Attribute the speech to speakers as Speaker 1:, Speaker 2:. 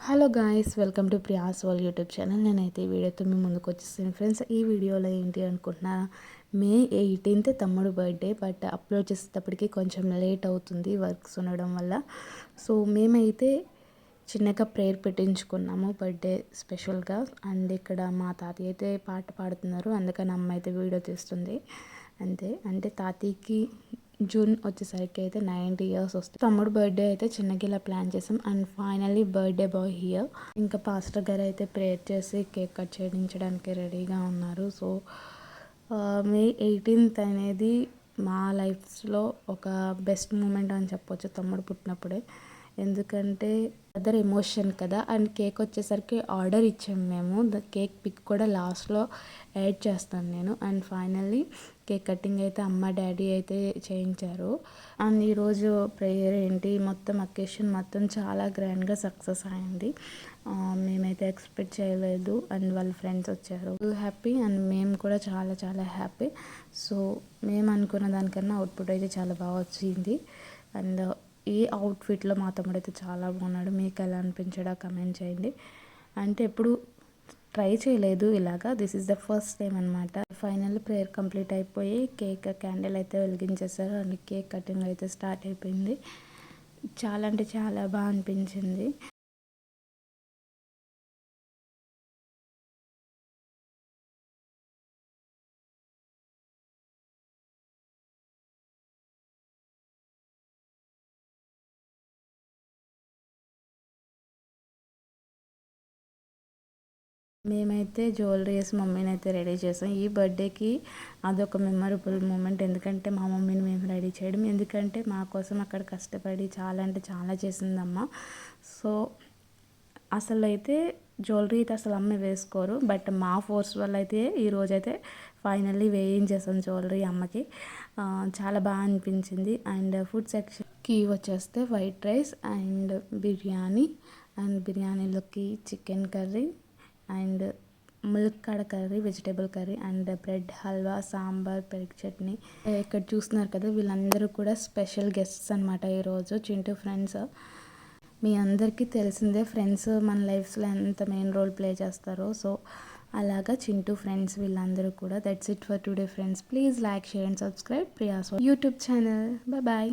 Speaker 1: Hello guys, welcome to Priya's world YouTube channel. నేనైతే ఈ వీడియోతో మీ ముందుకు వచ్చేసాను ఫ్రెండ్స్. ఈ వీడియోలో ఏంటి అనుకుంటున్నా, మే 18th తమ్ముడు బర్త్డే. బట్ అప్లోడ్ చేసేటప్పటికి కొంచెం లేట్ అవుతుంది వర్క్స్ ఉండడం వల్ల. సో మేమైతే చిన్నగా ప్రేయర్ పెట్టించుకున్నాము బర్త్డే స్పెషల్గా. అండ్ ఇక్కడ మా తాతయ్య అయితే పాట పాడుతున్నారు, అందుకని అమ్మ అయితే వీడియో తీస్తుంది అంతే. అంటే తాతయ్యకి జూన్ వచ్చేసరికి అయితే 90 years వస్తుంది. తమ్ముడు బర్త్డే అయితే చిన్నగా ఇలా ప్లాన్ చేసాం. And finally birthday boy here. ఇంకా పాస్టర్ గారు అయితే ప్రేయర్ చేసి కేక్ కట్ చేయించడానికి రెడీగా ఉన్నారు. సో మే 18th అనేది మా లైఫ్లో ఒక బెస్ట్ మూమెంట్ అని చెప్పొచ్చు తమ్ముడు పుట్టినప్పుడే. ఎందుకంటే అదర్ ఎమోషన్ కదా. అండ్ కేక్ వచ్చేసరికి ఆర్డర్ ఇచ్చాము మేము. కేక్ పిక్ కూడా లాస్ట్లో యాడ్ చేస్తాను నేను. అండ్ ఫైనల్లీ కేక్ కటింగ్ అయితే అమ్మ డాడీ అయితే చేయించారు. అండ్ ఈరోజు ప్రేయర్ ఏంటి మొత్తం అకేషన్ మొత్తం చాలా గ్రాండ్గా సక్సెస్ అయింది. మేమైతే ఎక్స్పెక్ట్ చేయలేదు. అండ్ వాళ్ళ ఫ్రెండ్స్ వచ్చారు, హ్యాపీ. అండ్ మేము కూడా చాలా చాలా హ్యాపీ. సో మేము అనుకున్న దానికన్నా అవుట్పుట్ అయితే చాలా బాగా వచ్చింది. అండ్ ఈ అవుట్ఫిట్లో మా తమ్ముడు అయితే చాలా బాగున్నాడు. మీకు ఎలా అనిపించాడో కమెంట్ చేయండి. అంటే ఎప్పుడు ట్రై చేయలేదు ఇలాగా, this is the first time అనమాట. ఫైనల్ ప్రేయర్ కంప్లీట్ అయిపోయి కేక్ క్యాండిల్ అయితే వెలిగించేసారు. అండ్ కేక్ కటింగ్ అయితే స్టార్ట్ అయిపోయింది. చాలా అంటే చాలా బాగా అనిపించింది. మేమైతే జ్యువెలరీ వేసి మమ్మీని అయితే రెడీ చేసాం ఈ బర్త్డేకి. అదొక మెమరబుల్ మూమెంట్. ఎందుకంటే మా మమ్మీని మేము రెడీ చేయడం, ఎందుకంటే మా కోసం అక్కడ కష్టపడి చాలా అంటే చాలా చేసిందమ్మ. సో అసలు అయితే జ్యువెలరీ అయితే అసలు అమ్మ వేసుకోరు, బట్ మా ఫోర్స్ వల్ల అయితే ఈరోజైతే ఫైనల్లీ వేయించేసాం జ్యువెలరీ అమ్మకి. చాలా బాగా అనిపించింది. అండ్ ఫుడ్ సెక్షన్కి వచ్చేస్తే white rice and biryani. And బిర్యానీలోకి చికెన్ కర్రీ అండ్ ములక్కాడ curry, vegetable curry and bread halwa, sambar, పెరుగు చట్నీ. ఇక్కడ చూస్తున్నారు కదా, వీళ్ళందరూ కూడా స్పెషల్ గెస్ట్స్ అనమాట ఈరోజు. చింటూ ఫ్రెండ్స్. మీ అందరికీ తెలిసిందే ఫ్రెండ్స్ మన లైఫ్స్లో ఎంత మెయిన్ రోల్ ప్లే చేస్తారో. సో అలాగా చింటూ ఫ్రెండ్స్ వీళ్ళందరూ కూడా. That's it for today friends. Please like, share and subscribe Priya's YouTube channel. Bye.